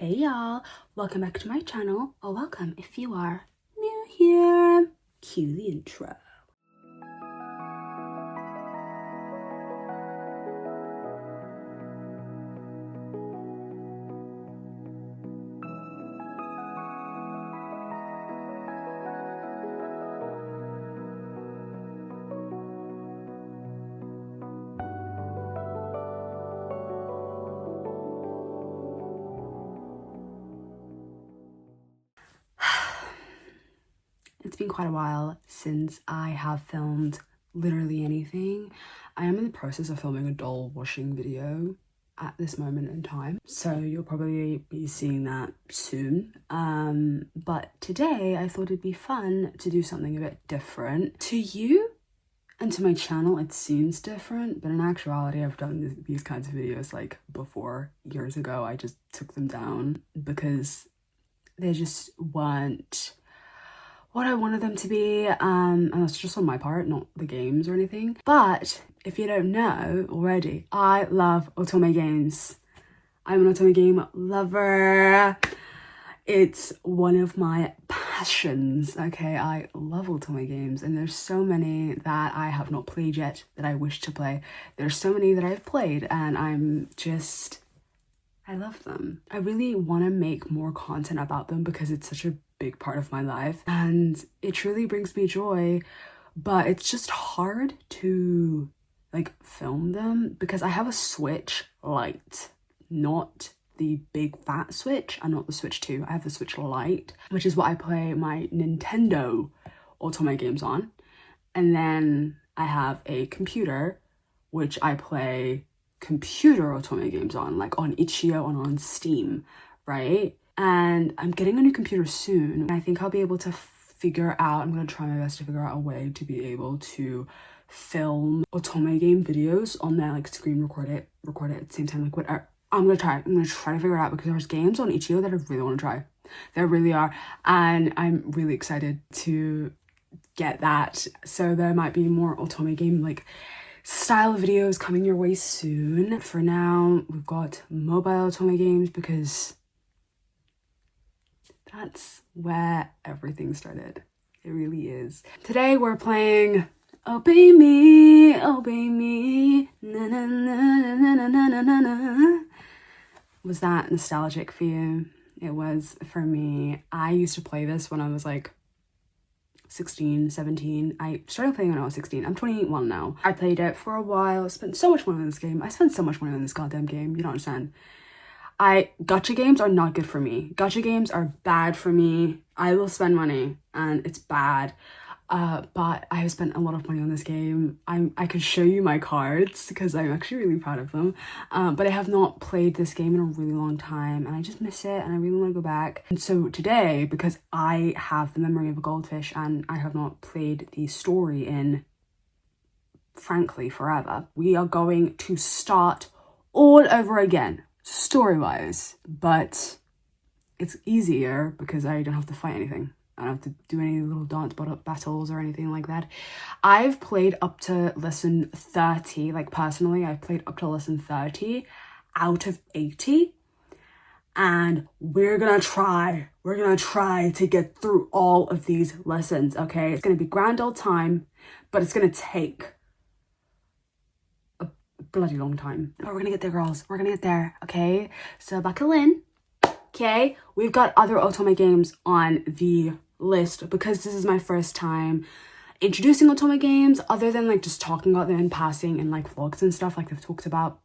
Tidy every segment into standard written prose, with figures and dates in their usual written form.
Hey y'all, welcome back to my channel, or welcome if you are new here. Cue the intro. It's been quite a while since I have filmed literally anything. I am in the process of filming a doll washing video at this moment in time, so you'll probably be seeing that soon. But today I thought it'd be fun to do something a bit different. To you and to my channel it seems different, but in actuality I've done these kinds of videos like before, years ago. I just took them down because they just weren't what I wanted them to be, and that's just on my part, not the games or anything. But if you don't know already, I love otome games. I'm an otome game lover. It's one of my passions, okay? I love otome games, and there's so many that I have not played yet that I wish to play. There's so many that I've played, and I love them. I really want to make more content about them because it's such a big part of my life and it truly brings me joy, but it's just hard to like film them because I have a Switch Lite, not the big fat Switch and not the Switch 2. I have the Switch Lite, which is what I play my Nintendo otome games on, and then I have a computer which I play computer otome games on, like on itch.io and on Steam, right? And I'm getting a new computer soon, and I think I'll be able to figure out, I'm gonna try my best to figure out a way to be able to film otome game videos on there, like screen record it at the same time, like whatever. I'm gonna try to figure it out because there's games on itch.io that I really want to try. There really are, and I'm really excited to get that. So there might be more otome game like style videos coming your way soon. For now, we've got mobile otome games because that's where everything started. It really is. Today we're playing Obey Me, na na na na na na na na. Was that nostalgic for you? It was for me. I used to play this when I was like 16, 17. I started playing when I was 16. I'm 21 now. I played it for a while, spent so much money on this game. I spent so much money on this goddamn game, you don't understand. Gacha games are not good for me. Gacha games are bad for me. I will spend money and it's bad. But I have spent a lot of money on this game. I could show you my cards because I'm actually really proud of them. But I have not played this game in a really long time and I just miss it and I really want to go back. And so today, because I have the memory of a goldfish and I have not played the story in, frankly, forever, we are going to start all over again, story-wise, but it's easier because I don't have to fight anything. I don't have to do any little dance battles or anything like that. I've played up to lesson 30, like personally, I've played up to lesson 30 out of 80. And we're gonna try to get through all of these lessons, okay? It's gonna be grand old time, but it's gonna take a bloody long time. But we're gonna get there, girls. We're gonna get there, okay? So buckle in, okay? We've got other otome games on the list because this is my first time introducing otome games other than like just talking about them in passing in like vlogs and stuff like they've talked about.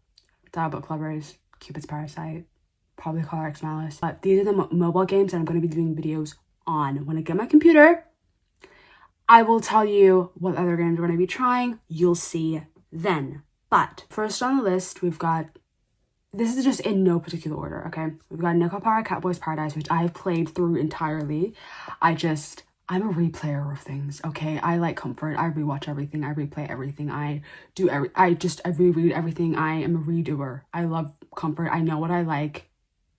Dial Book Clubbers, Cupid's Parasite, probably Color X Malice. But these are the mobile games that I'm going to be doing videos on. When I get my computer, I will tell you what other games we're going to be trying. You'll see then. But first on the list, we've got, this is just in no particular order, okay? We've got Nekopara Catboy's Paradise, which I have played through entirely. I'm a replayer of things, okay? I like comfort. I rewatch everything. I replay everything. I reread everything. I am a redoer. I love comfort. I know what I like,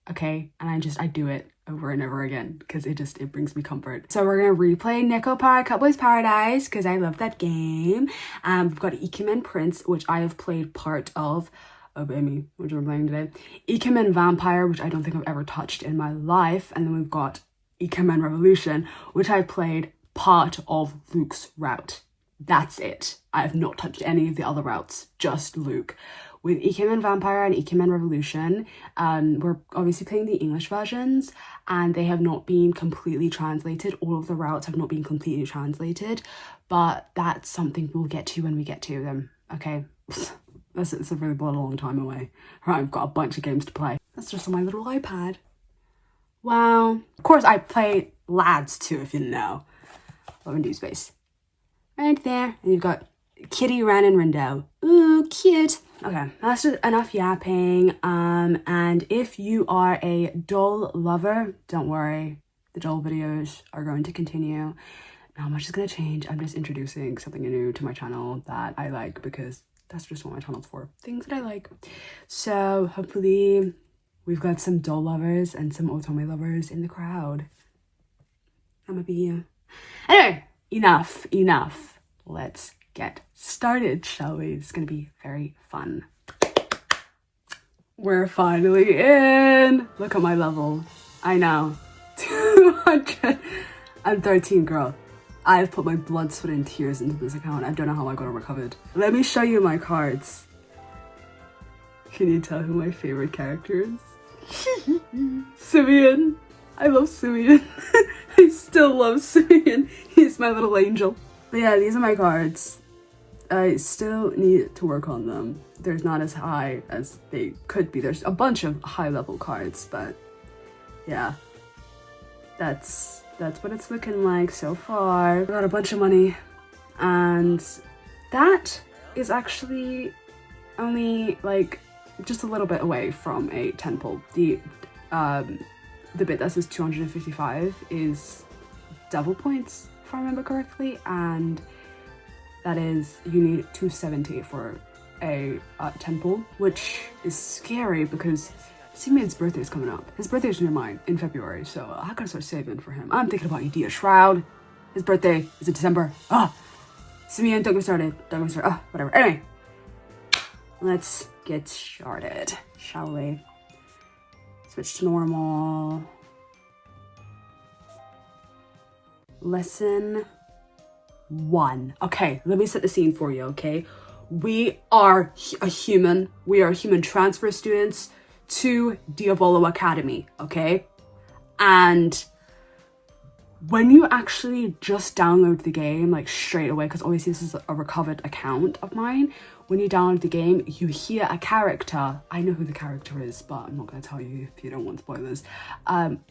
okay? And I do it over and over again because it brings me comfort. So we're gonna replay Nekopara Catboy's Paradise because I love that game. We've got Ikemen Prince, which I have played part of. Obey Me, which we're playing today. Ikemen Vampire, which I don't think I've ever touched in my life. And then we've got Ikemen Revolution, which I played part of Luke's route. That's it. I have not touched any of the other routes, just Luke. With Ikemen Vampire and Ikemen Revolution, we're obviously playing the English versions, and they have not been completely translated. All of the routes have not been completely translated, but that's something we'll get to when we get to them, okay? It's a really long time away. Right, I've got a bunch of games to play. That's just on my little iPad. Wow. Of course, I play lads too, if you know. Love and do space. Right there. And you've got Kitty, Ren, and Rindo. Ooh, cute. Okay, that's just enough yapping. And if you are a doll lover, don't worry. The doll videos are going to continue. Not much is going to change. I'm just introducing something new to my channel that I like, because that's just what my channel's for. Things that I like. So hopefully we've got some doll lovers and some otome lovers in the crowd. I'm gonna be you. Anyway, enough. Let's get started, shall we? It's gonna be very fun. We're finally in. Look at my level. I know. 213, girl. I've put my blood, sweat, and tears into this account. I don't know how I got it recovered. Let me show you my cards. Can you tell who my favorite character is? Simeon. I love Simeon. I still love Simeon. He's my little angel. But yeah, these are my cards. I still need to work on them. They're not as high as they could be. There's a bunch of high level cards, but yeah, that's what it's looking like so far. Got a bunch of money, and that is actually only like just a little bit away from a 10 pull. The bit that says 255 is devil points, if I remember correctly, and that is, you need 270 for a 10 pull, which is scary because Simeon's birthday is coming up. His birthday is near mine in February, so I gotta start saving for him. I'm thinking about Idea Shroud. His birthday is in December. Simeon, don't get started. Whatever. Anyway, let's get started, shall we? Switch to normal. Lesson 1. Okay, let me set the scene for you, okay? We are human transfer students to Diavolo Academy, okay? And when you actually just download the game, like straight away, because obviously this is a recovered account of mine, when you download the game, you hear a character. I know who the character is, but I'm not going to tell you if you don't want spoilers.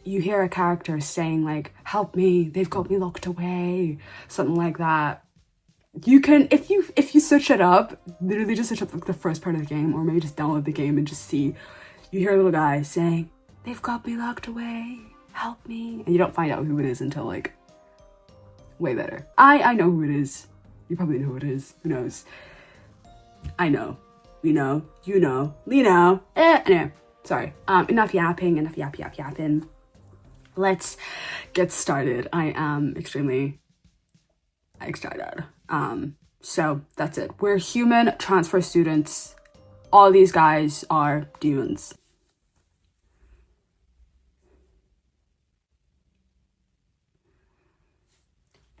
You hear a character saying like, help me, they've got me locked away, something like that. You can, if you search it up, literally just search up like the first part of the game, or maybe just download the game and just see, you hear a little guy saying, they've got me locked away, help me. And you don't find out who it is until like way later. I know who it is. You probably know who it is. Who knows? I know. We know. You know. We know. Anyway, sorry. Enough yapping. Enough yapping. Let's get started. I am extremely excited. So that's it. We're human transfer students. All these guys are demons.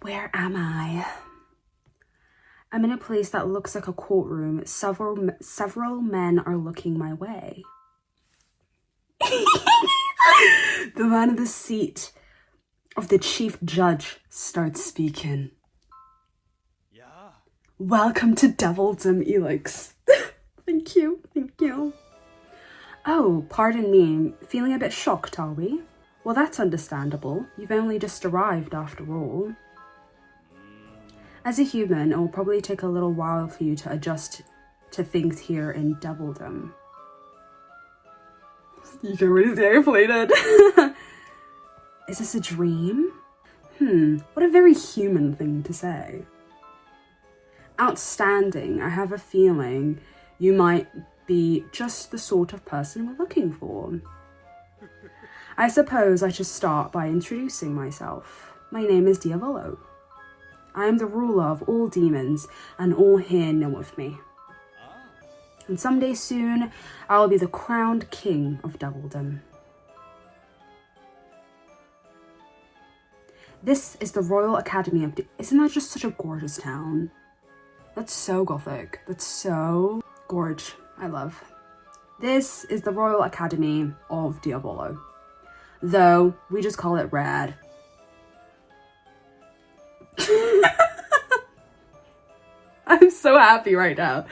Where am I? I'm in a place that looks like a courtroom. Several men are looking my way. The man in the seat of the chief judge starts speaking. Yeah. Welcome to Devildom, Elix. Thank you. Oh, pardon me. Feeling a bit shocked, are we? Well, that's understandable. You've only just arrived after all. As a human, it will probably take a little while for you to adjust to things here in Devildom. You can really see I played it. Is this a dream? What a very human thing to say. Outstanding. I have a feeling you might be just the sort of person we're looking for. I suppose I should start by introducing myself. My name is Diavolo. I am the ruler of all demons, and all here know of me. And someday soon, I will be the crowned king of Devildom. This is the Royal Academy of... Isn't that just such a gorgeous town? That's so gothic. That's so gorge. I love. This is the Royal Academy of Diavolo. Though, we just call it Rad. I'm so happy right now.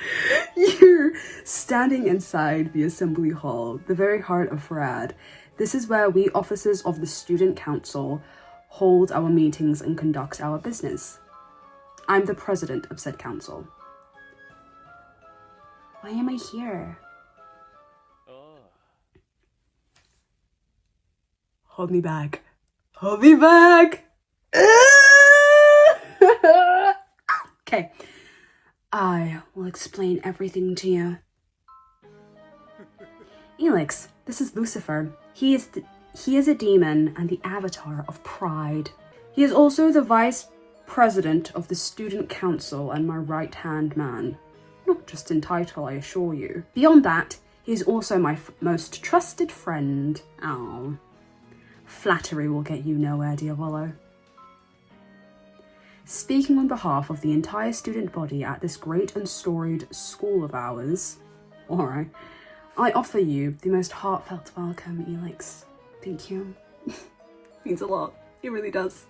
You're standing inside the Assembly Hall, the very heart of Rad. This is where we officers of the Student Council hold our meetings and conduct our business. I'm the president of said council. Why am I here? Hold me back. Hold me back! Okay. I will explain everything to you. Elix, this is Lucifer. He is a demon and the avatar of pride. He is also the vice president of the student council and my right-hand man. Not just in title, I assure you. Beyond that, he is also my most trusted friend. Oh, flattery will get you nowhere, Diavolo. Speaking on behalf of the entire student body at this great and storied school of ours, alright, I offer you the most heartfelt welcome, Elix. Thank you. Means a lot. It really does.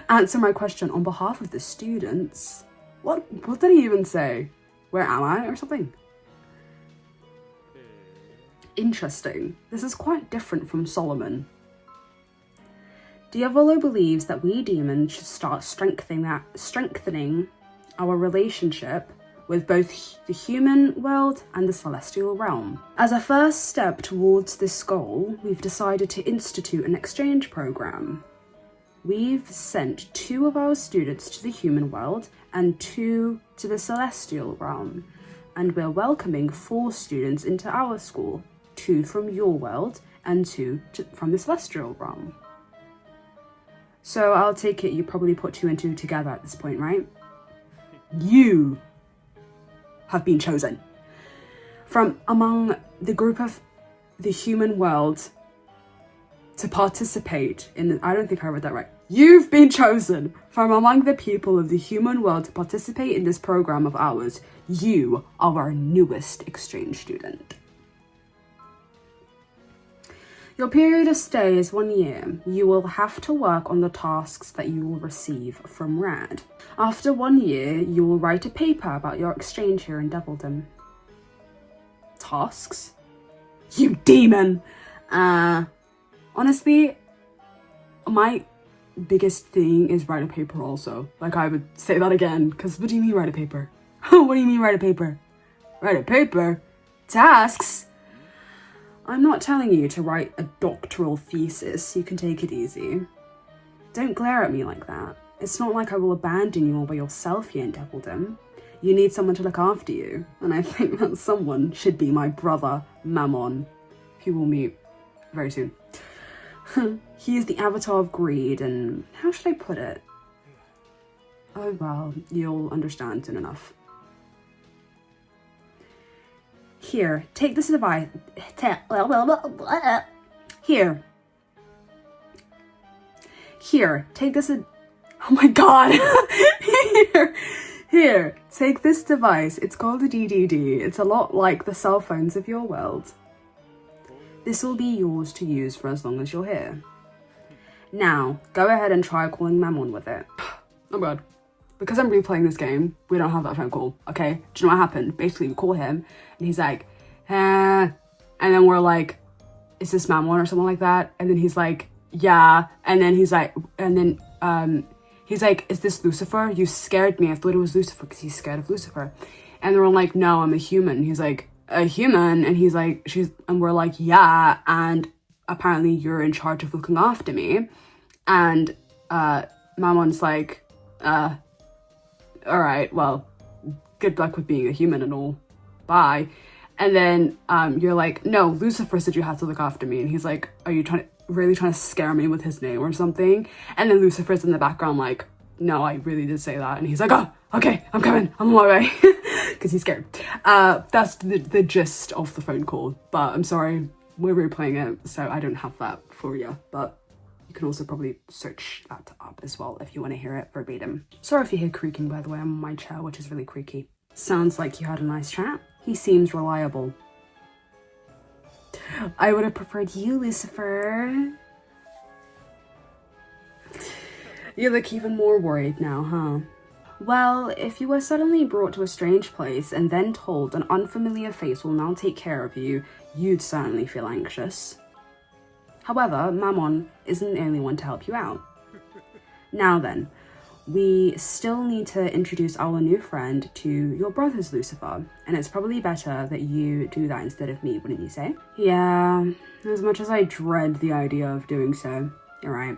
Answer my question on behalf of the students. What did he even say? Where am I or something? Interesting. This is quite different from Solomon. Diavolo believes that we demons should start strengthening our relationship with both the human world and the celestial realm. As a first step towards this goal, we've decided to institute an exchange program. We've sent 2 of our students to the human world and 2 to the celestial realm, and we're welcoming 4 students into our school, 2 from your world and 2 from the celestial realm. So I'll take it you probably put 2 and 2 together at this point, right? You have been chosen from among the group of the human world to participate in the, I don't think I read that right. You've been chosen from among the people of the human world to participate in this program of ours. You are our newest exchange student. Your period of stay is 1 year. You will have to work on the tasks that you will receive from Rad. After 1 year, you will write a paper about your exchange here in Devildom. Tasks? You demon! Honestly, my biggest thing is write a paper also. Like, I would say that again, because what do you mean write a paper? What do you mean write a paper? Write a paper? Tasks? I'm not telling you to write a doctoral thesis. You can take it easy. Don't glare at me like that. It's not like I will abandon you all by yourself here in Devildom. You need someone to look after you, and I think that someone should be my brother, Mammon, who we'll meet very soon. He is the avatar of greed, and how should I put it? Oh well, you'll understand soon enough. Here, take this device. Here, take this. Oh my god! Here, take this device. It's called a DDD. It's a lot like the cell phones of your world. This will be yours to use for as long as you're here. Now, go ahead and try calling Mammon with it. Oh god. Because I'm replaying this game, we don't have that phone call, okay? Do you know what happened? Basically, we call him, and he's like, and then we're like, is this Mammon or something like that? And then he's like, yeah. And then he's like, is this Lucifer? You scared me. I thought it was Lucifer because he's scared of Lucifer. And we're like, no, I'm a human. He's like, a human? And he's like, and we're like, yeah. And apparently you're in charge of looking after me. And Mammon's like, all right, well, good luck with being a human and all. Bye. And then you're like, no, Lucifer said you had to look after me. And he's like, are you really trying to scare me with his name or something? And then Lucifer's in the background like, no, I really did say that. And he's like, oh, okay, I'm coming, I'm on my way. Because he's scared. That's the gist of the phone call. But I'm sorry, we're replaying it, so I don't have that for you. But you can also probably search that up as well if you want to hear it verbatim. Sorry if you hear creaking, by the way. I'm on my chair, which is really creaky. Sounds like you had a nice chat. He seems reliable. I would have preferred you, Lucifer. You look even more worried now, huh? Well, if you were suddenly brought to a strange place and then told an unfamiliar face will now take care of you, you'd certainly feel anxious. However, Mammon isn't the only one to help you out. Now then, we still need to introduce our new friend to your brothers, Lucifer, and it's probably better that you do that instead of me, wouldn't you say? Yeah, as much as I dread the idea of doing so, you're right.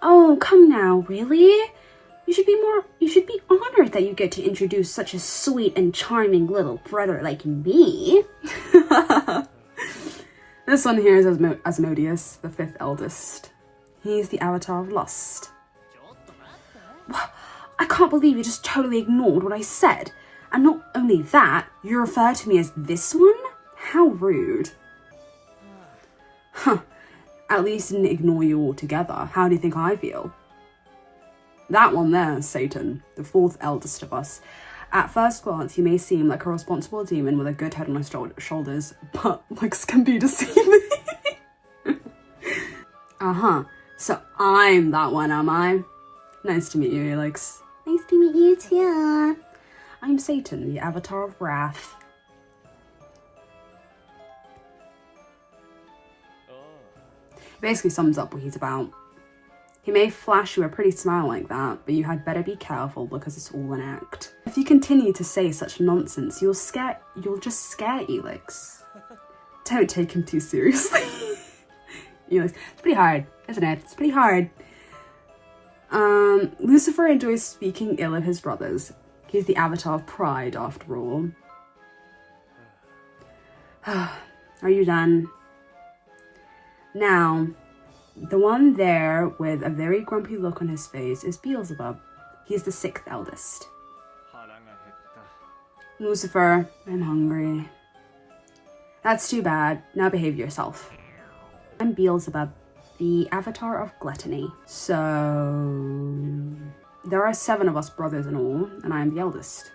Oh, come now, really? You should be honored that you get to introduce such a sweet and charming little brother like me. This one here is Asmodeus, the 5th eldest. He's the avatar of lust. I can't believe you just totally ignored what I said. And not only that, you refer to me as this one? How rude. Huh. At least didn't ignore you altogether. How do you think I feel? That one there, Satan, the 4th eldest of us. At first glance, he may seem like a responsible demon with a good head on his shoulders, but looks can be deceiving. Uh-huh. So I'm that one, am I? Nice to meet you, Elix. Nice to meet you too. I'm Satan, the avatar of wrath. Basically sums up what he's about. He may flash you a pretty smile like that, but you had better be careful because it's all an act. If you continue to say such nonsense, you'll just scare Elix. Don't take him too seriously. Elix, it's pretty hard, isn't it? It's pretty hard. Lucifer enjoys speaking ill of his brothers. He's the avatar of pride, after all. Are you done? Now, the one there with a very grumpy look on his face is Beelzebub. He's the 6th eldest. Lucifer, I'm hungry. That's too bad. Now behave yourself. I'm Beelzebub, the avatar of gluttony. So, there are 7 of us brothers in all, and I am the eldest.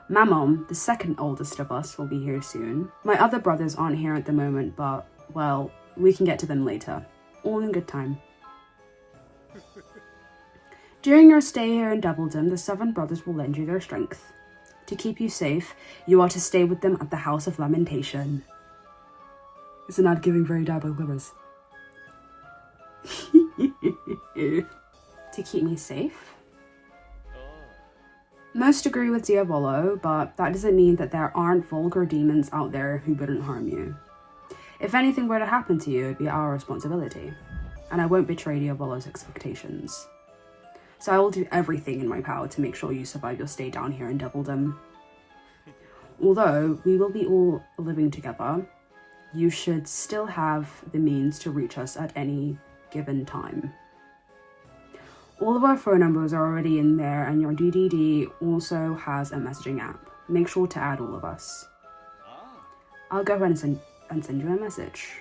Mammon, the 2nd oldest of us, will be here soon. My other brothers aren't here at the moment, but, well, we can get to them later. All in good time. During your stay here in Doubledom, the 7 brothers will lend you their strength. To keep you safe, you are to stay with them at the House of Lamentation. Isn't that giving very diabolic? To keep me safe? Most agree with Diavolo, but that doesn't mean that there aren't vulgar demons out there who wouldn't harm you. If anything were to happen to you, it'd be our responsibility, and I won't betray Diavolo's expectations. So I will do everything in my power to make sure you survive your stay down here in Doubledom. Although we will be all living together, you should still have the means to reach us at any given time. All of our phone numbers are already in there, and your DDD also has a messaging app. Make sure to add all of us. I'll go ahead and send you a message.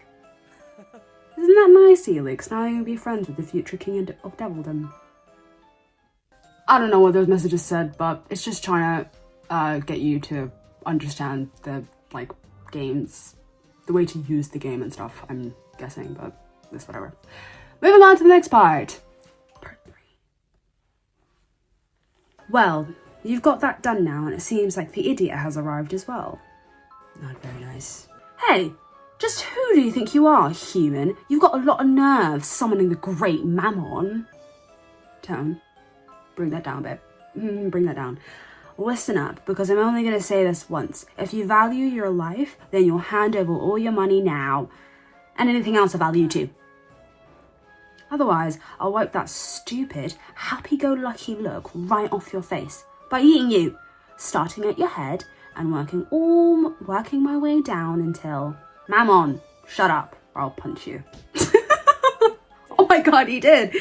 Isn't that nice, Elix? Now you'll be friends with the future king of Doubledom. I don't know what those messages said, but it's just trying to get you to understand the, games, the way to use the game and stuff, I'm guessing, but it's whatever. Moving on to the next part. Part 3. Well, you've got that done now, and it seems like the idiot has arrived as well. Not very nice. Hey, just who do you think you are, human? You've got a lot of nerve summoning the great Mammon. Tone, bring that down, babe. Bring that down. Listen up, because I'm only going to say this once. If you value your life, then you'll hand over all your money now. And anything else of value too. Otherwise, I'll wipe that stupid, happy-go-lucky look right off your face by eating you, starting at your head and working my way down until... Mammon, shut up, or I'll punch you. Oh my my god, he did.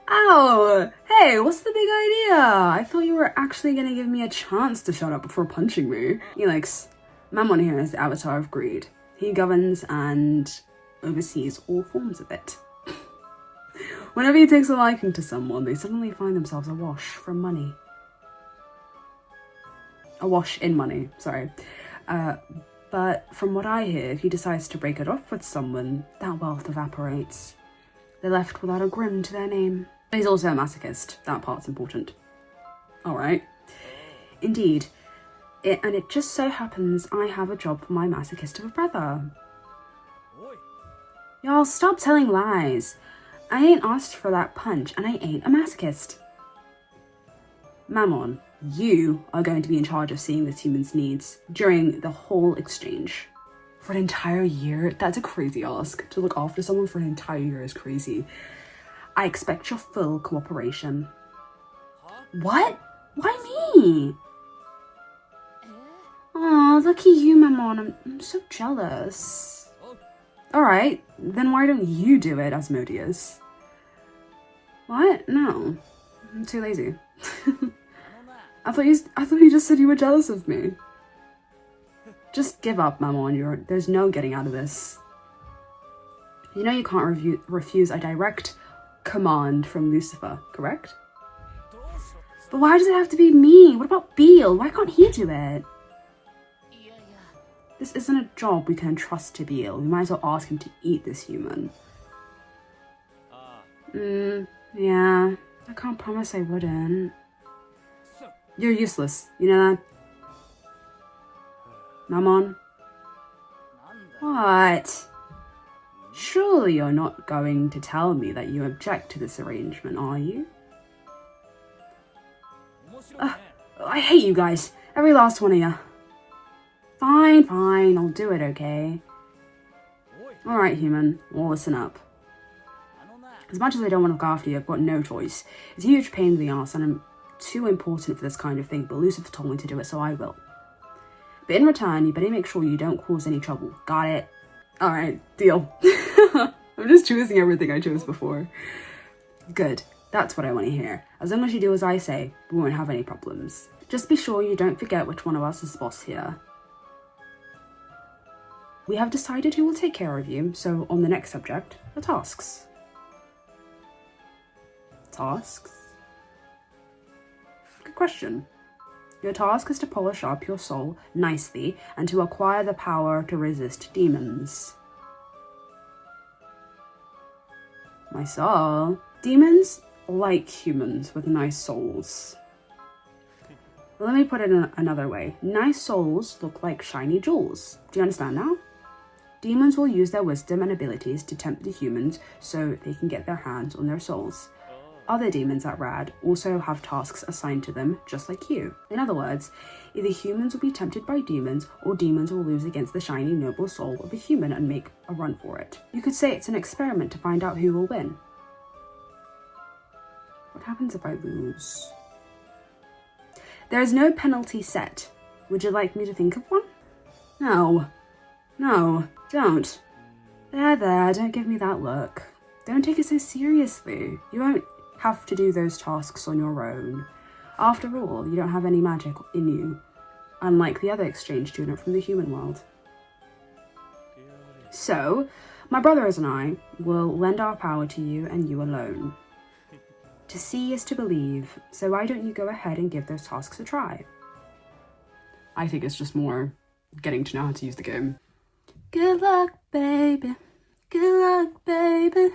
Ow! Hey, what's the big idea? I thought you were actually gonna give me a chance to shut up before punching me. Elix, Mammon here is the avatar of greed. He governs and oversees all forms of it. Whenever he takes a liking to someone, they suddenly find themselves awash from money. Awash in money, sorry. But from what I hear, if he decides to break it off with someone, that wealth evaporates. They're left without a grim to their name. He's also a masochist. That part's important. Alright. Indeed. And it just so happens I have a job for my masochistic of a brother. Y'all, stop telling lies. I ain't asked for that punch, and I ain't a masochist. Mammon, you are going to be in charge of seeing this human's needs during the whole exchange. For an entire year? That's a crazy ask. To look after someone for an entire year is crazy. I expect your full cooperation. What? Why me? Aw, lucky you, Mammon. I'm so jealous. Alright, then why don't you do it, Asmodeus? What? No. I'm too lazy. I thought you just said you were jealous of me. Just give up, Mammon. There's no getting out of this. You know you can't refuse a direct command from Lucifer, correct? But why does it have to be me? What about Beale? Why can't he do it? This isn't a job we can entrust to Beale. We might as well ask him to eat this human. Yeah. I can't promise I wouldn't. You're useless. You know that? Mammon? What? Surely you're not going to tell me that you object to this arrangement, are you? I hate you guys. Every last one of you. Fine, I'll do it, okay? Alright, human, well, listen up. As much as I don't want to look after you, I've got no choice. It's a huge pain in the arse, and I'm too important for this kind of thing, but Lucifer told me to do it, so I will. But in return, you better make sure you don't cause any trouble. Got it? Alright, deal. I'm just choosing everything I chose before. Good. That's what I want to hear. As long as you do as I say, we won't have any problems. Just be sure you don't forget which one of us is boss here. We have decided who will take care of you, so on the next subject, the tasks. Tasks? Good question. Your task is to polish up your soul nicely and to acquire the power to resist demons. My soul? Demons like humans with nice souls. Let me put it in another way. Nice souls look like shiny jewels. Do you understand now? Demons will use their wisdom and abilities to tempt the humans so they can get their hands on their souls. Other demons at Rad also have tasks assigned to them, just like you. In other words, either humans will be tempted by demons, or demons will lose against the shiny, noble soul of a human and make a run for it. You could say it's an experiment to find out who will win. What happens if I lose? There is no penalty set. Would you like me to think of one? No, don't. There, don't give me that look. Don't take it so seriously. You won't have to do those tasks on your own. After all, you don't have any magic in you, unlike the other exchange student from the human world. So, my brothers and I will lend our power to you and you alone. To see is to believe, so why don't you go ahead and give those tasks a try? I think it's just more getting to know how to use the game. Good luck, baby. Good luck, baby.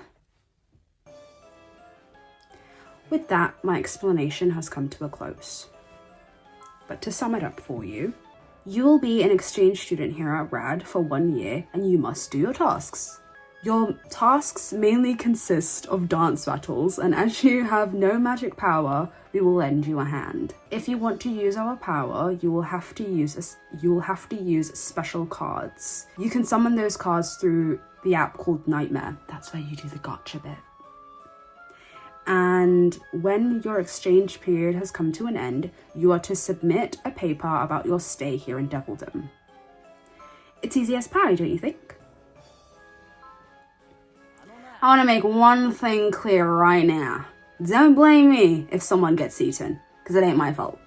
With that, my explanation has come to a close. But to sum it up for you, you will be an exchange student here at RAD for 1 year and you must do your tasks. Your tasks mainly consist of dance battles, and as you have no magic power, we will lend you a hand. If you want to use our power, you will have to use special cards. You can summon those cards through the app called Nightmare. That's where you do the gotcha bit. And when your exchange period has come to an end, you are to submit a paper about your stay here in Devildom. It's easy as pie, don't you think? I want to make one thing clear right now. Don't blame me if someone gets eaten, because it ain't my fault.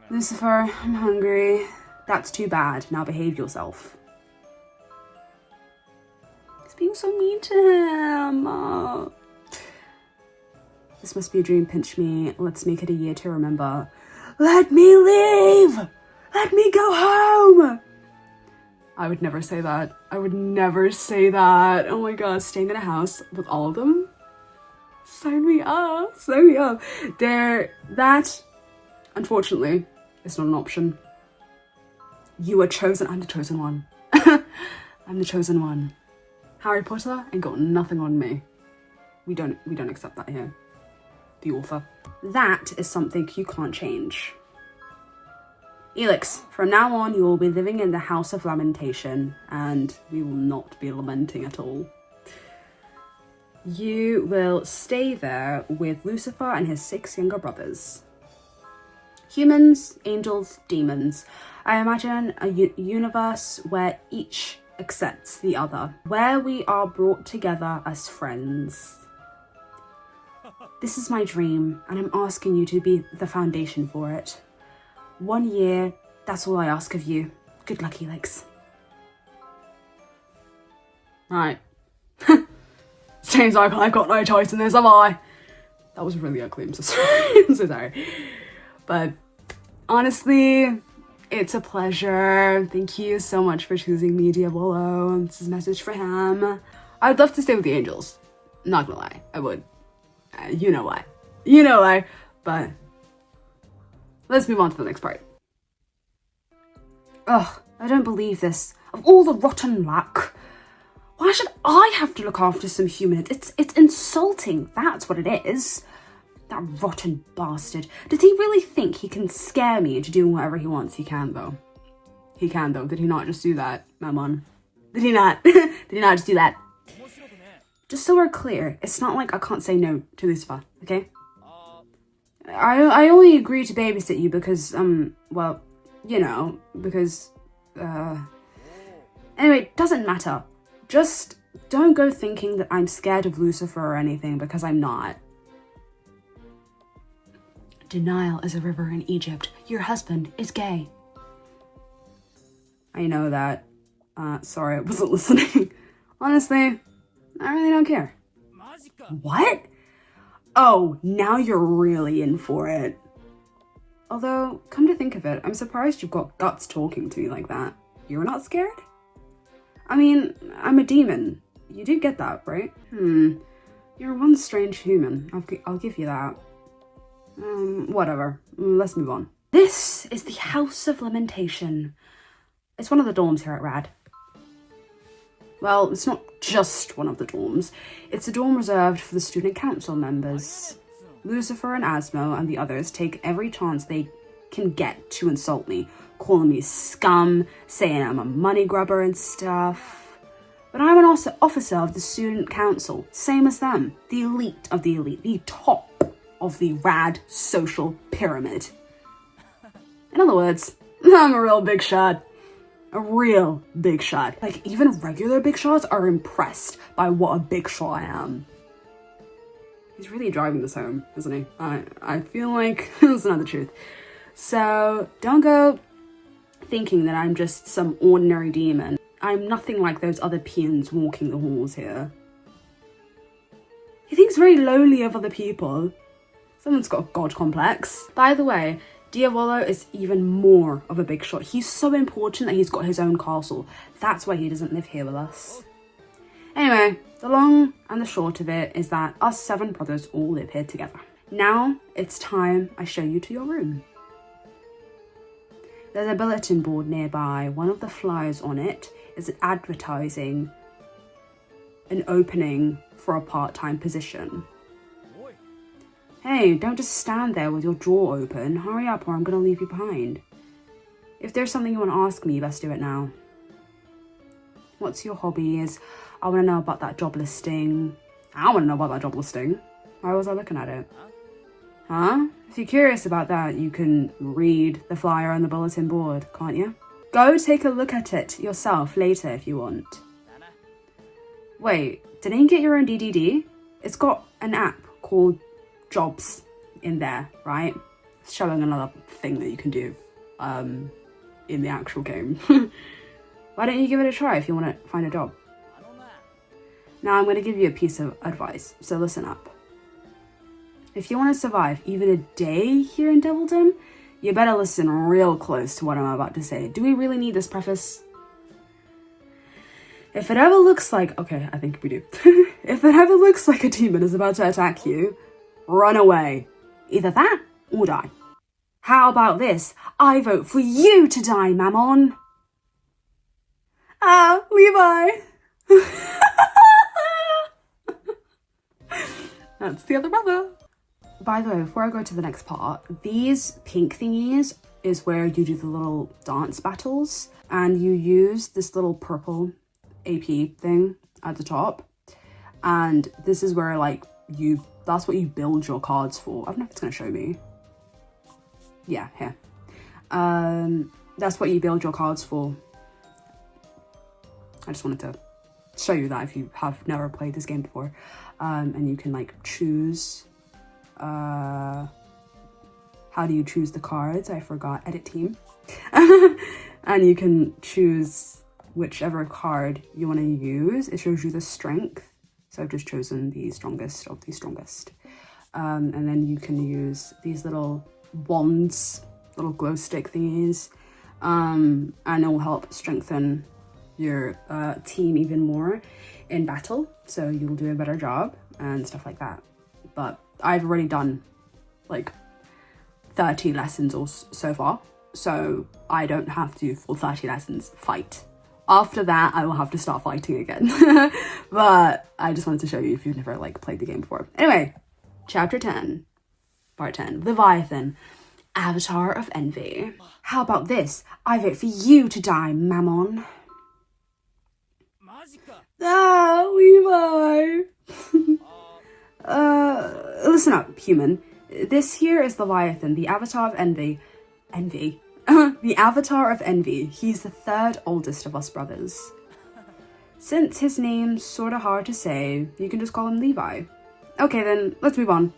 Lucifer, I'm hungry. That's too bad. Now behave yourself. He's being so mean to him. Oh. This must be a dream, pinch me. Let's make it a year to remember. Let me leave! Let me go home! I would never say that. I would never say that. Oh my god, staying in a house with all of them? Sign me up. Sign me up. That, unfortunately, is not an option. You are chosen. I'm the chosen one. I'm the chosen one. Harry Potter ain't got nothing on me. We don't accept that here. The author. That is something you can't change. Elix, from now on you will be living in the House of Lamentation, and we will not be lamenting at all. You will stay there with Lucifer and his 6 younger brothers. Humans, angels, demons. I imagine a universe where each accepts the other, where we are brought together as friends. This is my dream, and I'm asking you to be the foundation for it. 1 year, that's all I ask of you. Good luck, Elix. Right. Seems like I've got no choice in this, have I? That was really ugly, I'm so sorry. I'm so sorry. But honestly, it's a pleasure. Thank you so much for choosing me, Diavolo. This is a message for him. I'd love to stay with the angels. Not gonna lie, I would. You know why. You know why. But let's move on to the next part. Ugh, I don't believe this. Of all the rotten luck, why should I have to look after some humans? It's insulting, that's what it is. That rotten bastard. Does he really think he can scare me into doing whatever he wants? He can though. He can though. Did he not just do that, Mammon? Did he not? Did he not just do that? Just so we're clear, it's not like I can't say no to Lucifer, okay? I only agreed to babysit you because, well, you know, because, anyway, it doesn't matter. Just don't go thinking that I'm scared of Lucifer or anything, because I'm not. Denial is a river in Egypt. Your husband is gay. I know that. Sorry, I wasn't listening. Honestly, I really don't care. What? Oh, now you're really in for it. Although, come to think of it, I'm surprised you've got guts talking to me like that. You're not scared? I mean, I'm a demon. You did get that, right? You're one strange human. I'll give you that. Whatever. Let's move on. This is the House of Lamentation. It's one of the dorms here at RAD. Well, it's not just one of the dorms. It's a dorm reserved for the student council members. Lucifer and Asmo and the others take every chance they can get to insult me, calling me scum, saying I'm a money grubber and stuff. But I'm an officer of the student council, same as them. The elite of the elite, the top of the RAD social pyramid. In other words, I'm a real big shot. A real big shot. Like, even regular big shots are impressed by what a big shot I am. He's really driving this home, isn't he? I feel like that's not the truth. So, don't go thinking that I'm just some ordinary demon. I'm nothing like those other peons walking the halls here. He thinks very lowly of other people. Someone's got a god complex. By the way, Diavolo is even more of a big shot. He's so important that he's got his own castle. That's why he doesn't live here with us. Anyway, the long and the short of it is that us 7 brothers all live here together. Now it's time I show you to your room. There's a bulletin board nearby. One of the flyers on it is advertising an opening for a part-time position. Hey, don't just stand there with your jaw open. Hurry up or I'm gonna leave you behind. If there's something you want to ask me, you best do it now. What's your hobbies? I want to know about that job listing. I want to know about that job listing. Why was I looking at it? Huh? If you're curious about that, you can read the flyer on the bulletin board, can't you? Go take a look at it yourself later if you want. Wait, didn't you get your own DDD? It's got an app called Jobs in there, right? It's showing another thing that you can do in the actual game. Why don't you give it a try if you want to find a job? Now I'm going to give you a piece of advice, so listen up. If you want to survive even a day here in Devildom, you better listen real close to what I'm about to say. Do we really need this preface? If it ever looks like... Okay, I think we do. If it ever looks like a demon is about to attack you, run away. Either that or die. How about this? I vote for you to die, Mammon. Ah, Levi. That's the other brother. By the way, before I go to the next part, these pink thingies is where you do the little dance battles, and you use this little purple AP thing at the top, and this is where like that's what you build your cards for. I don't know if it's gonna show me. Yeah, here. That's what you build your cards for. I just wanted to show you that if you have never played this game before. And you can like choose, how do you choose the cards? I forgot, edit team. And you can choose whichever card you want to use. It shows you the strength. So I've just chosen the strongest of the strongest. And then you can use these little wands, little glow stick thingies. And it will help strengthen your team even more in battle, so you'll do a better job and stuff like that. But I've already done like 30 lessons or so far, so I don't have to, for 30 lessons, fight. After that, I will have to start fighting again. But I just wanted to show you if you've never like played the game before. Anyway, chapter 10, part 10, Leviathan, Avatar of Envy. How about this? I vote for you to die, Mammon. Ah, Levi. Listen up, human. This here is Leviathan, the Avatar of Envy. The Avatar of Envy. He's the third oldest of us brothers. Since his name's sorta hard to say, you can just call him Levi. Okay then, let's move on.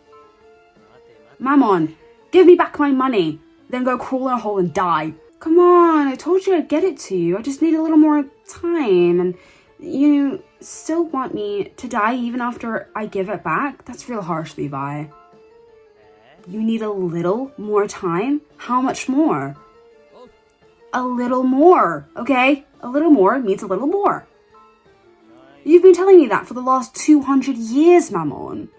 Mammon, give me back my money, then go crawl in a hole and die. Come on, I told you I'd get it to you. I just need a little more time, and you still want me to die even after I give it back? That's real harsh, Levi. You need a little more time? How much more? A little more, okay? A little more means a little more. You've been telling me that for the last 200 years, Mammon.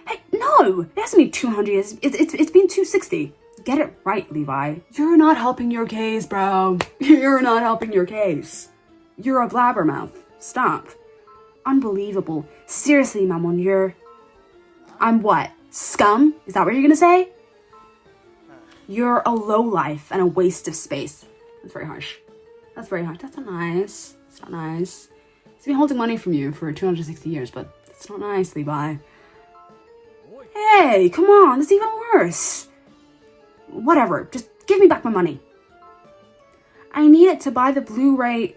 Hey, no! It hasn't been 200 years. It's been 260. Get it right, Levi. You're not helping your case, bro. You're not helping your case. You're a blabbermouth. Stop. Unbelievable. Seriously, Mammon, I'm what? Scum? Is that what you're gonna say? You're a lowlife and a waste of space. That's very harsh. That's very harsh. That's not nice. It's not nice. He's been holding money from you for 260 years, but it's not nice, Levi. Hey, come on. That's even worse. Whatever. Just give me back my money. I need it to buy the Blu-ray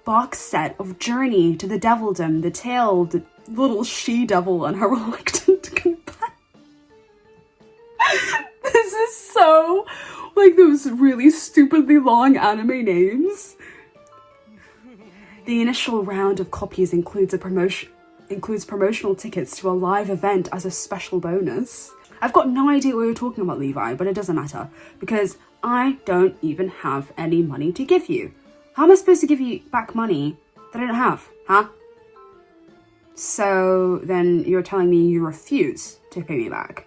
box set of Journey to the Devildom, the tale of the little she-devil and her reluctant companion. This is so like those really stupidly long anime names. The initial round of copies includes promotional tickets to a live event as a special bonus. I've got no idea what you're talking about, Levi, but it doesn't matter because I don't even have any money to give you. How am I supposed to give you back money that I don't have, huh? So then you're telling me you refuse to pay me back?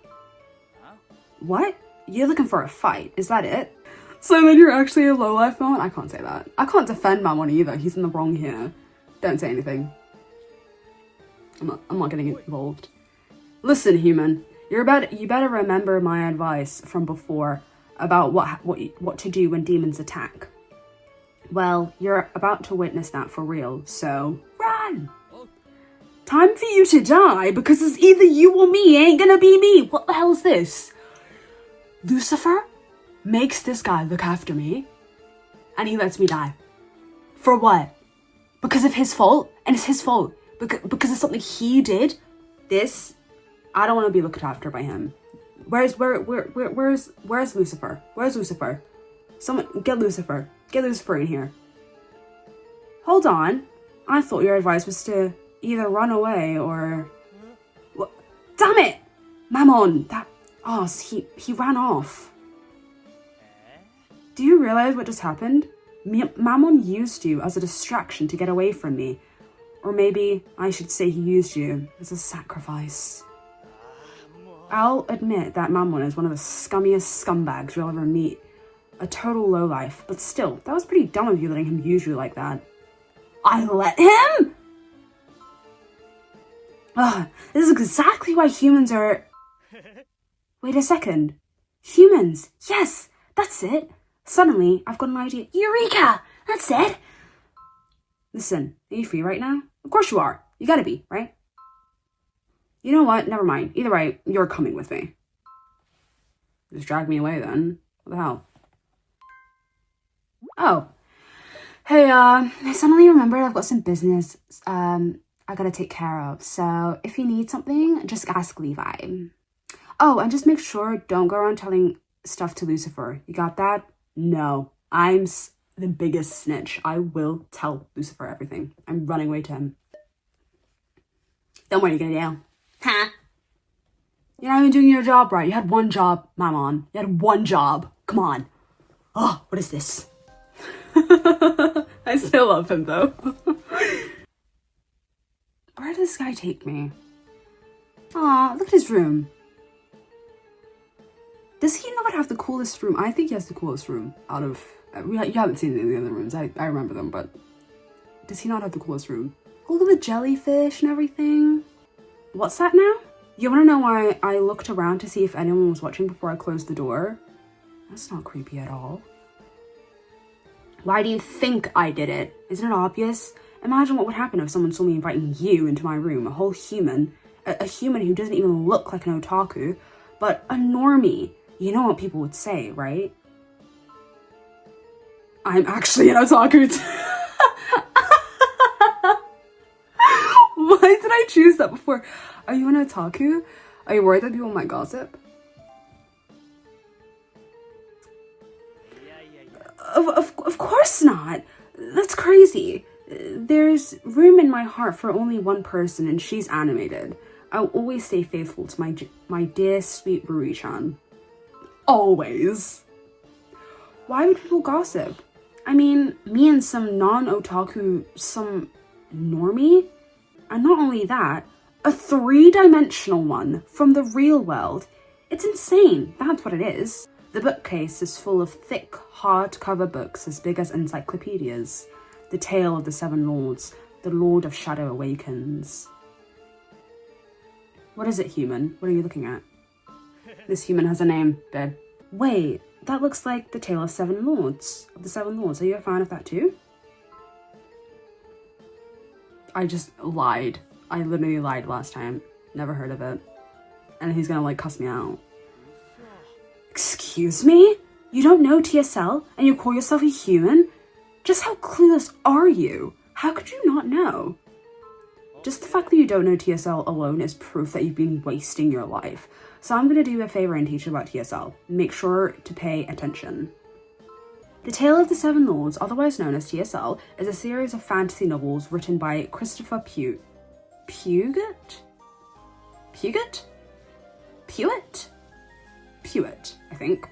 What? You're looking for a fight, is that it? So then you're actually a lowlife, Mammon? I can't say that. I can't defend Mammon either, he's in the wrong here. Don't say anything. I'm not getting involved. Listen, human, you better remember my advice from before about what to do when demons attack. Well, you're about to witness that for real, so run! Time for you to die, because it's either you or me, it ain't gonna be me! What the hell is this? Lucifer makes this guy look after me, and he lets me die. For what? because of his fault, and it's his fault because of something he did. I don't want to be looked after by him. Where's Lucifer? Where's Lucifer? Someone get Lucifer. Get Lucifer in here. Hold on. I thought your advice was to either run away or... What? Damn it! Mammon! He ran off. Do you realize what just happened? Mammon used you as a distraction to get away from me. Or maybe I should say he used you as a sacrifice. I'll admit that Mammon is one of the scummiest scumbags you'll ever meet. A total lowlife, but still, that was pretty dumb of you letting him use you like that. I let him? This is exactly why humans are... Wait a second. Humans. Yes, that's it. Suddenly, I've got an idea. Eureka! That's it. Listen, are you free right now? Of course you are. You gotta be, right? You know what? Never mind. Either way, you're coming with me. Just drag me away then. What the hell? Oh. Hey, I suddenly remembered I've got some business I gotta take care of. So if you need something, just ask Levi. Oh, and just make sure don't go around telling stuff to Lucifer. You got that? No. I'm the biggest snitch. I will tell Lucifer everything. I'm running away to him. Then what are you gonna do? Huh? You're not even doing your job right. You had one job, Mammon. You had one job. Come on. Oh, what is this? I still love him though. Where did this guy take me? Aw, look at his room. Does he not have the coolest room? I think he has the coolest room out of... you haven't seen any of the other rooms. I remember them, but... Does he not have the coolest room? Oh, look at the jellyfish and everything. What's that now? You want to know why I looked around to see if anyone was watching before I closed the door? That's not creepy at all. Why do you think I did it? Isn't it obvious? Imagine what would happen if someone saw me inviting you into my room, a whole human, a human who doesn't even look like an otaku, but a normie. You know what people would say, right? I'm actually an otaku. Why did I choose that before? Are you an otaku? Are you worried that people might gossip? Of course not. That's crazy. There's room in my heart for only one person, and she's animated. I'll always stay faithful to my dear sweet Ruri-chan. Always. Why would people gossip? I mean, me and some non-otaku, some normie? And not only that, a 3-dimensional one from the real world. It's insane. That's what it is. The bookcase is full of thick, hardcover books as big as encyclopedias. The Tale of the Seven Lords, The Lord of Shadow Awakens. What is it, human? What are you looking at? This human has a name, babe. Wait, that looks like The Tale of the Seven Lords. Are you a fan of that too? I just lied. I literally lied last time. Never heard of it. And he's gonna cuss me out. Excuse me? You don't know TSL and you call yourself a human? Just how clueless are you? How could you not know? Just the fact that you don't know TSL alone is proof that you've been wasting your life. So I'm gonna do you a favor and teach you about TSL. Make sure to pay attention. The Tale of the Seven Lords, otherwise known as TSL, is a series of fantasy novels written by Christopher Puget, I think.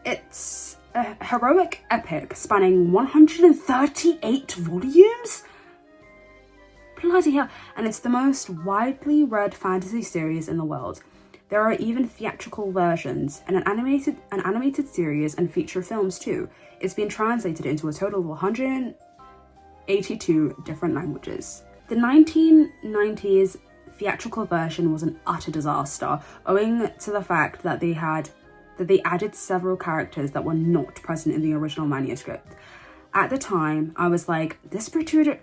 It's a heroic epic spanning 138 volumes? Bloody hell. And it's the most widely read fantasy series in the world. There are even theatrical versions and an animated series and feature films too. It's been translated into a total of 182 different languages. The 1990s theatrical version was an utter disaster, owing to the fact that they added several characters that were not present in the original manuscript. At the time, I was like, this producer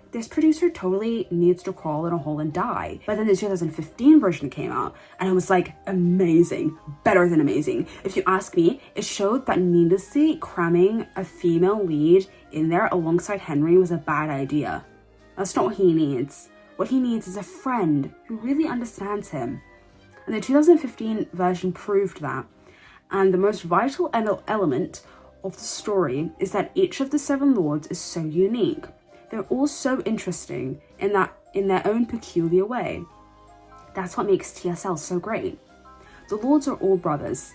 totally needs to crawl in a hole and die. But then the 2015 version came out, and it was like, amazing, better than amazing. If you ask me, it showed that needlessly cramming a female lead in there alongside Henry was a bad idea. That's not what he needs. What he needs is a friend who really understands him. And the 2015 version proved that. And the most vital element of the story is that each of the 7 lords is so unique. They're all so interesting in their own peculiar way. That's what makes TSL so great. The lords are all brothers.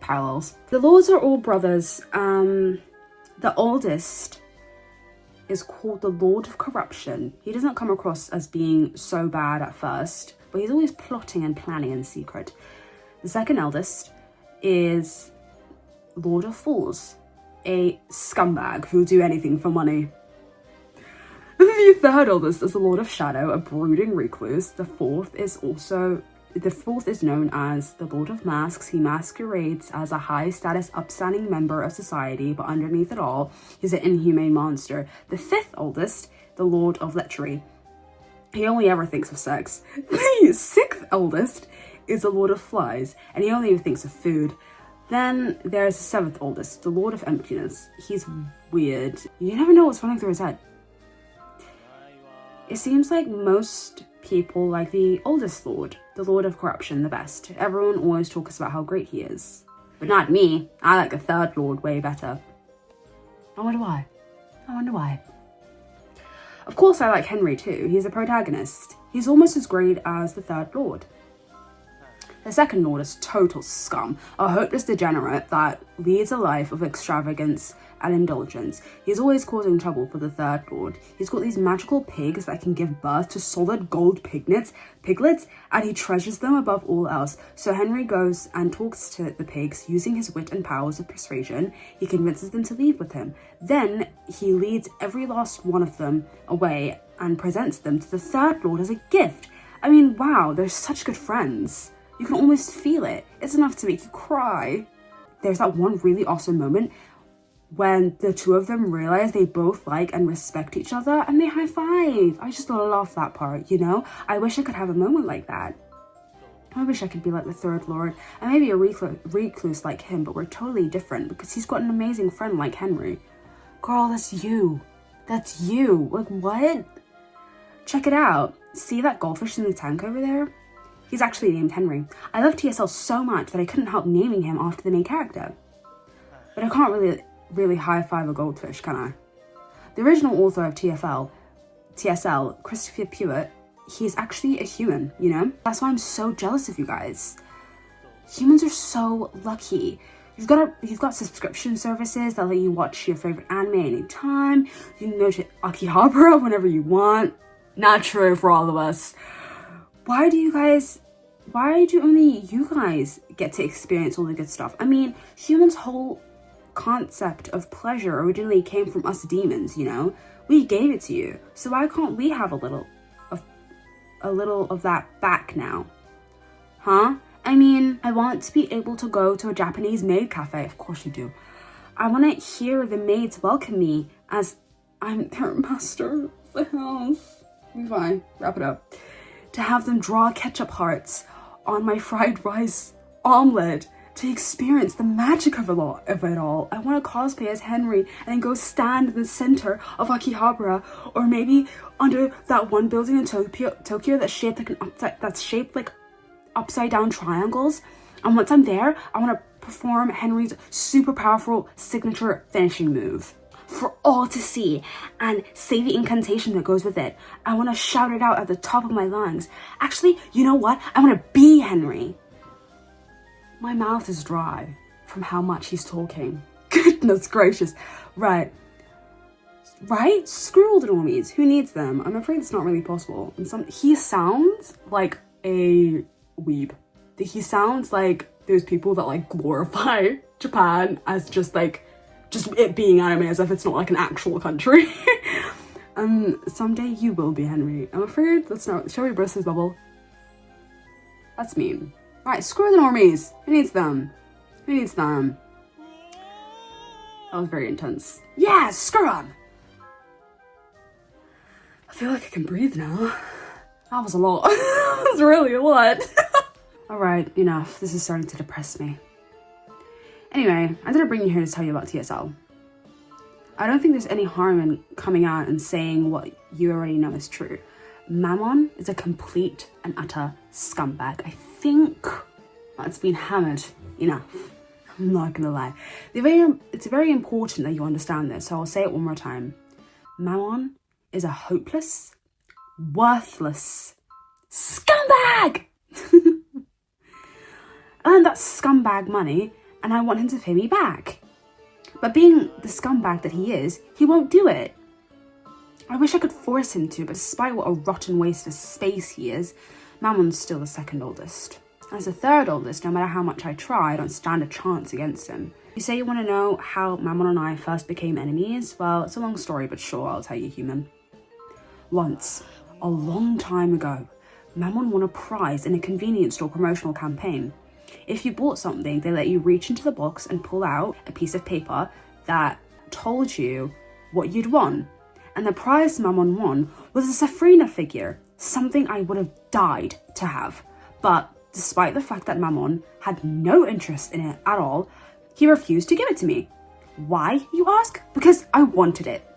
Parallels. The lords are all brothers. The oldest is called the Lord of Corruption. He doesn't come across as being so bad at first, but he's always plotting and planning in secret. The second eldest is Lord of Fools, a scumbag who'll do anything for money. The third eldest is the Lord of Shadow, a brooding recluse. The fourth is known as the Lord of Masks. He masquerades as a high-status, upstanding member of society, but underneath it all, he's an inhumane monster. The fifth oldest, the Lord of Lechery. He only ever thinks of sex. The sixth eldest is the Lord of Flies, and he only ever thinks of food. Then there's the seventh oldest, the Lord of Emptiness. He's weird. You never know what's running through his head. It seems like most people like the oldest lord, the Lord of Corruption, the best. Everyone always talks about how great he is. But not me. I like the third lord way better. I wonder why. Of course I like Henry too. He's a protagonist. He's almost as great as the third lord. The second lord is total scum, a hopeless degenerate that leads a life of extravagance and indulgence. He's always causing trouble for the third lord. He's got these magical pigs that can give birth to solid gold piglets, and he treasures them above all else. So Henry goes and talks to the pigs using his wit and powers of persuasion. He convinces them to leave with him. Then he leads every last one of them away and presents them to the third lord as a gift. I mean, wow, they're such good friends. You can almost feel it. It's enough to make you cry. There's that one really awesome moment when the two of them realize they both like and respect each other and they high five. I just love that part, you know? I wish I could have a moment like that. I wish I could be like the third lord and maybe a recluse like him, but we're totally different because he's got an amazing friend like Henry. Girl, that's you. That's you. Like, what? Check it out. See that goldfish in the tank over there? He's actually named Henry. I love TSL so much that I couldn't help naming him after the main character. But I can't really high-five a goldfish, can I? The original author of TSL, Christopher Pewit, he's actually a human, you know? That's why I'm so jealous of you guys. Humans are so lucky. You've got subscription services that let you watch your favorite anime anytime. You can go to Akihabara whenever you want. Not true for all of us. Why do only you guys get to experience all the good stuff? I mean, humans' whole concept of pleasure originally came from us demons, you know? We gave it to you. So why can't we have a little of that back now? Huh? I mean, I want to be able to go to a Japanese maid cafe. Of course you do. I want to hear the maids welcome me as I'm their master of the house. Be fine. Wrap it up. To have them draw ketchup hearts on my fried rice omelette, to experience the magic of it all. I want to cosplay as Henry and then go stand in the center of Akihabara, or maybe under that one building in Tokyo that's shaped like upside down triangles. And once I'm there, I want to perform Henry's super powerful signature finishing move for all to see and say the incantation that goes with it. I want to shout it out at the top of my lungs. Actually, you know what? I want to be Henry. My mouth is dry from how much he's talking. Goodness gracious. Right? Screw all the normies. Who needs them? I'm afraid it's not really possible. He sounds like a weeb. He sounds like those people that like glorify Japan as just it being anime, as if it's not like an actual country. Someday you will be Henry. I'm afraid that's not. Shall we burst his bubble? That's mean. Right, screw the normies. Who needs them? That was very intense. Yeah, screw them. I feel like I can breathe now. That was a lot. That was really a lot. Alright, enough. This is starting to depress me. Anyway, I didn't bring you here to tell you about TSL. I don't think there's any harm in coming out and saying what you already know is true. Mammon is a complete and utter scumbag. I think that's been hammered enough. I'm not gonna lie. It's very important that you understand this, so I'll say it one more time. Mammon is a hopeless, worthless scumbag! I earned that scumbag money and I want him to pay me back. But being the scumbag that he is, he won't do it. I wish I could force him to, but despite what a rotten waste of space he is, Mammon's still the second oldest. As the third oldest, no matter how much I try, I don't stand a chance against him. You say you want to know how Mammon and I first became enemies? Well, it's a long story, but sure, I'll tell you, human. Once, a long time ago, Mammon won a prize in a convenience store promotional campaign. If you bought something, they let you reach into the box and pull out a piece of paper that told you what you'd won. And the prize Mammon won was a Safrina figure, something I would have died to have. But despite the fact that Mammon had no interest in it at all, he refused to give it to me. Why, you ask? Because I wanted it.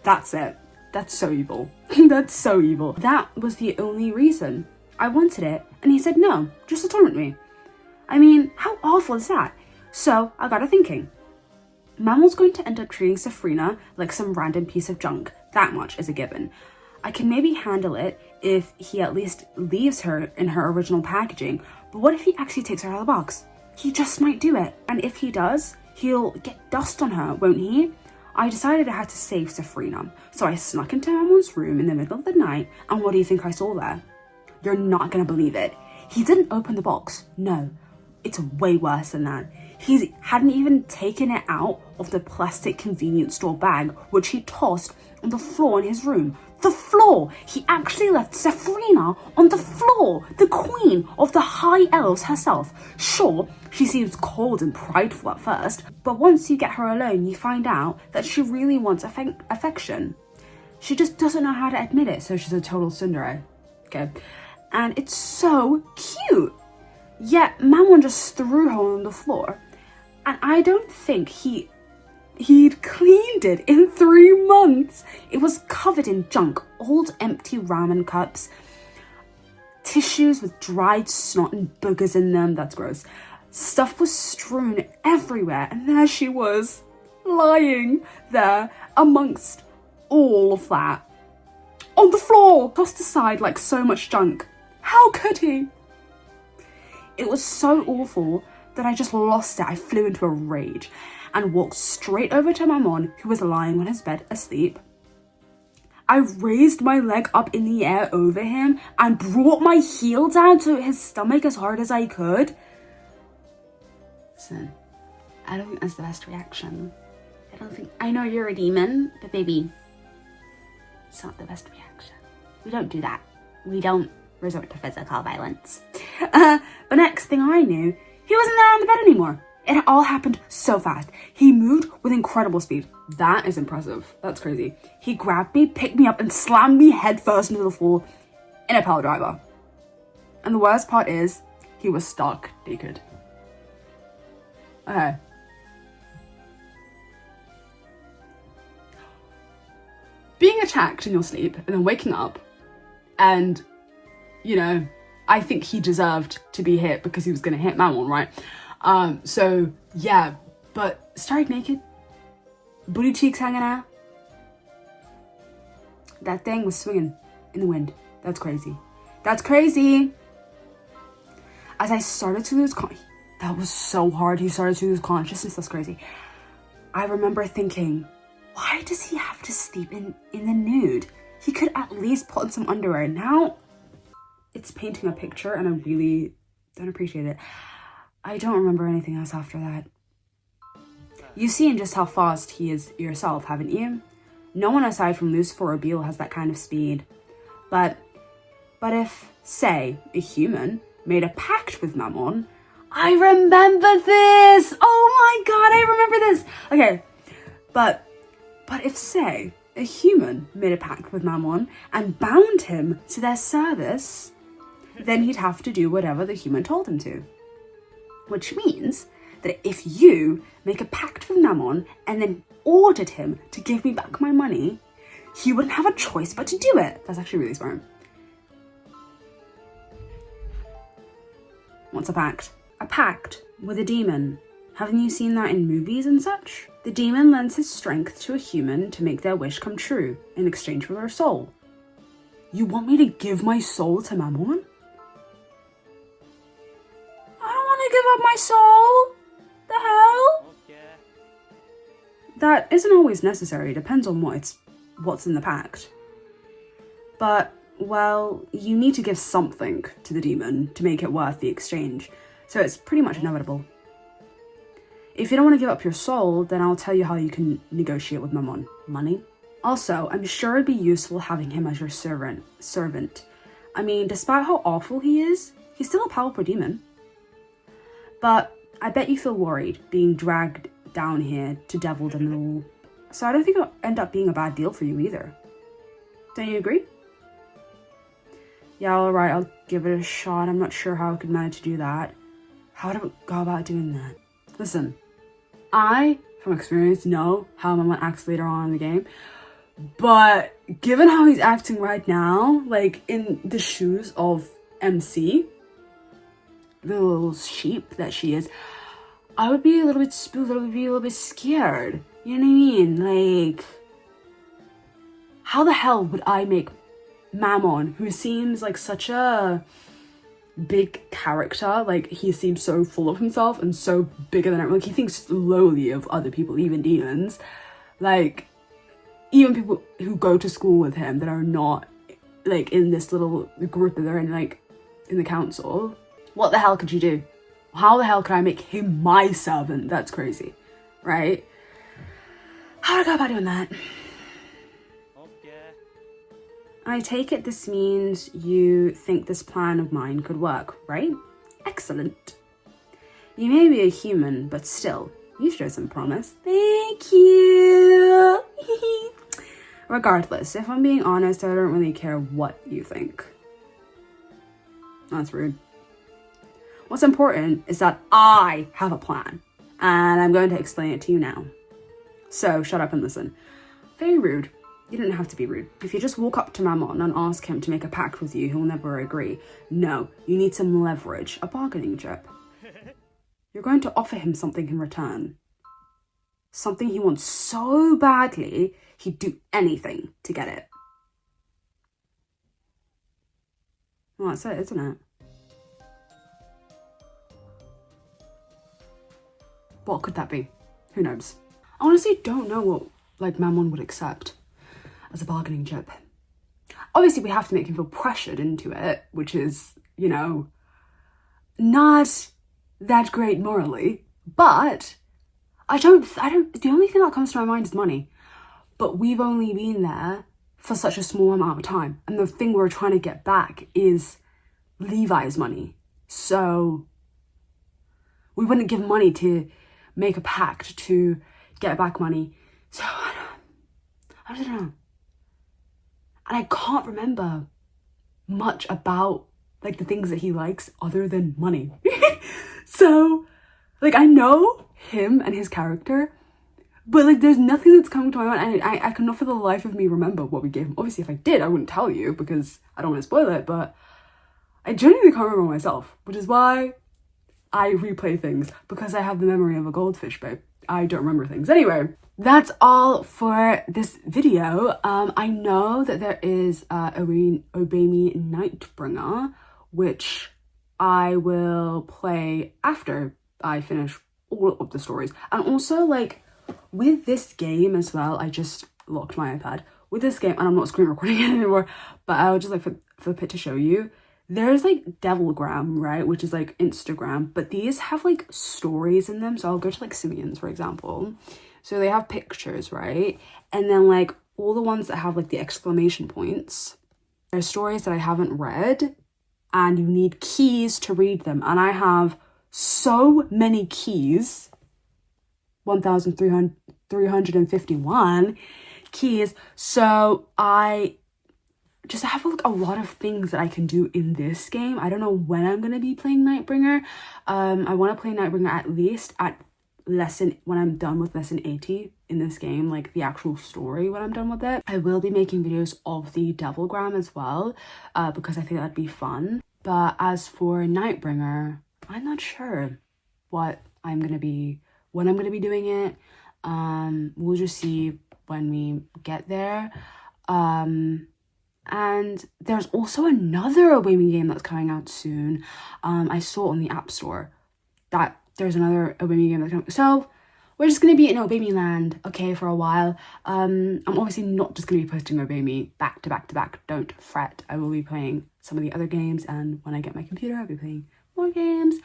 That's it. That's so evil. That's so evil. That was the only reason. I wanted it, and he said no, just to torment me. I mean, how awful is that? So I got to thinking. Mammon's going to end up treating Safrina like some random piece of junk. That much is a given. I can maybe handle it if he at least leaves her in her original packaging, but what if he actually takes her out of the box? He just might do it. And if he does, he'll get dust on her, won't he? I decided I had to save Safrina, so I snuck into Mammon's room in the middle of the night, and what do you think I saw there? You're not gonna believe it. He didn't open the box, no. It's way worse than that. He hadn't even taken it out of the plastic convenience store bag, which he tossed on the floor in his room. The floor! He actually left Safrina on the floor, the queen of the high elves herself. Sure, she seems cold and prideful at first, but once you get her alone, you find out that she really wants affection. She just doesn't know how to admit it, so she's a total tsundere. Okay. And it's so cute! Yet Mammon just threw her on the floor, and I don't think he'd cleaned it in 3 months. It was covered in junk, old empty ramen cups, tissues with dried snot and boogers in them, that's gross. Stuff was strewn everywhere, and there she was, lying there amongst all of that. On the floor, tossed aside like so much junk. How could he? It was so awful that I just lost it. I flew into a rage and walked straight over to Mammon, who was lying on his bed asleep. I raised my leg up in the air over him and brought my heel down to his stomach as hard as I could. Listen, I don't think that's the best reaction. I know you're a demon, but baby, it's not the best reaction. We don't do that. We don't resort to physical violence. But next thing I knew, he wasn't there on the bed anymore. It all happened so fast. He moved with incredible speed. That is impressive. That's crazy. He grabbed me, picked me up, and slammed me headfirst into the floor in a pile driver. And the worst part is, he was stark naked. Okay. Being attacked in your sleep and then waking up and, you know, I think he deserved to be hit because he was going to hit Mammon, right? So, yeah, but stark naked, booty cheeks hanging out. That thing was swinging in the wind. That's crazy. That's crazy. As I started to lose that was so hard. He started to lose consciousness. That's crazy. I remember thinking, why does he have to sleep in the nude? He could at least put on some underwear. Now it's painting a picture and I really don't appreciate it. I don't remember anything else after that. You've seen just how fast he is yourself, haven't you? No one aside from Lucifer or Beale has that kind of speed. But if, say, a human made a pact with Mammon, I remember this! Oh my god, I remember this! Okay, but if, say, a human made a pact with Mammon and bound him to their service, then he'd have to do whatever the human told him to. Which means that if you make a pact with Mammon and then ordered him to give me back my money, he wouldn't have a choice but to do it. That's actually really smart. What's a pact? A pact with a demon. Haven't you seen that in movies and such? The demon lends his strength to a human to make their wish come true in exchange for their soul. You want me to give my soul to Mammon? I don't want to give up my soul. The hell? That isn't always necessary. Depends on what's in the pact. But, well, you need to give something to the demon to make it worth the exchange. So it's pretty much inevitable. If you don't want to give up your soul, then I'll tell you how you can negotiate with Mammon. Money? Also, I'm sure it'd be useful having him as your servant. I mean, despite how awful he is, he's still a powerful demon. But I bet you feel worried being dragged down here to deviled and all. So I don't think it'll end up being a bad deal for you either. Don't you agree? Yeah, alright, I'll give it a shot. I'm not sure how I could manage to do that. How would I go about doing that? Listen, I, from experience, know how Mammon acts later on in the game. But given how he's acting right now, like in the shoes of MC, the little sheep that she is, I would be a little bit spooked, I would be a little bit scared. You know what I mean? Like, how the hell would I make Mammon, who seems like such a big character, like he seems so full of himself and so bigger than everyone, like he thinks lowly of other people, even demons, like even people who go to school with him that are not like in this little group that they're in, like in the council. What the hell could you do? How the hell could I make him my servant? That's crazy, right? How do I go about doing that? I take it this means you think this plan of mine could work, right? Excellent. You may be a human, but still, you show some promise. Thank you. Regardless, if I'm being honest, I don't really care what you think. That's rude. What's important is that I have a plan, and I'm going to explain it to you now. So, shut up and listen. Very rude. You don't have to be rude. If you just walk up to Mammon and ask him to make a pact with you, he'll never agree. No, you need some leverage, a bargaining chip. You're going to offer him something in return. Something he wants so badly, he'd do anything to get it. Well, that's it, isn't it? What could that be? Who knows? I honestly don't know what, like, Mammon would accept as a bargaining chip. Obviously, we have to make him feel pressured into it, which is, you know, not that great morally, but I don't, the only thing that comes to my mind is money. But we've only been there for such a small amount of time. And the thing we're trying to get back is Levi's money. So we wouldn't give money to make a pact to get back money. So I don't know. And I can't remember much about like the things that he likes other than money. So like I know him and his character, but like there's nothing that's coming to my mind. I cannot for the life of me remember what we gave him. Obviously if I did, I wouldn't tell you because I don't want to spoil it, but I genuinely can't remember myself, which is why I replay things, because I have the memory of a goldfish, babe. I don't remember things. Anyway, that's all for this video. I know that there is Obey Me Nightbringer, which I will play after I finish all of the stories. And also, like, with this game as well, I just locked my iPad. With this game, and I'm not screen recording it anymore, but I would just like for the pit to show you. There's like Devilgram, right, which is like Instagram, but these have like stories in them. So I'll go to like Simeon's, for example. So they have pictures, right? And then like all the ones that have like the exclamation points, there are stories that I haven't read and you need keys to read them. And I have so many keys, 1,351 keys. So I just have like a lot of things that I can do in this game. I don't know when I'm gonna be playing Nightbringer. I want to play Nightbringer at least at when I'm done with lesson 80 in this game, like the actual story when I'm done with it. I will be making videos of the Devilgram as well, because I think that'd be fun. But as for Nightbringer, I'm not sure when I'm gonna be doing it. We'll just see when we get there. And there's also another Obey Me game that's coming out soon. I saw it on the App Store that there's another Obey Me game that's coming. So we're just gonna be in Obey Me land, okay, for a while. I'm obviously not just gonna be posting Obey Me back to back to back. Don't fret. I will be playing some of the other games, and when I get my computer, I'll be playing more games.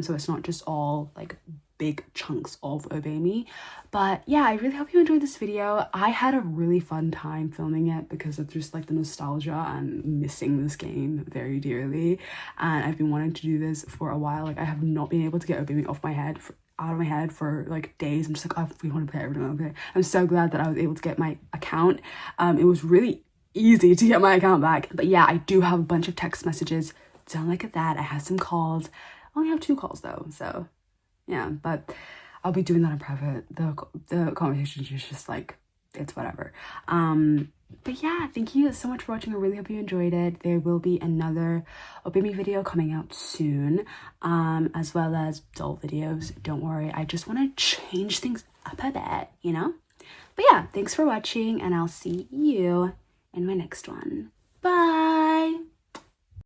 So it's not just all like big chunks of Obey Me. But yeah, I really hope you enjoyed this video. I had a really fun time filming it because of just like the nostalgia and missing this game very dearly. And I've been wanting to do this for a while. Like I have not been able to get Obey Me out of my head for like days. I'm just like, oh, we want to play everything. Okay. I'm so glad that I was able to get my account. It was really easy to get my account back. But yeah, I do have a bunch of text messages. Don't look at that. I have some calls. I only have 2 calls though, so yeah, but I'll be doing that in private. The conversation is just like, it's whatever. But yeah, thank you so much for watching. I really hope you enjoyed it. There will be another Obey Me video coming out soon, as well as doll videos. Don't worry, I just want to change things up a bit, you know? But yeah, thanks for watching, and I'll see you in my next one.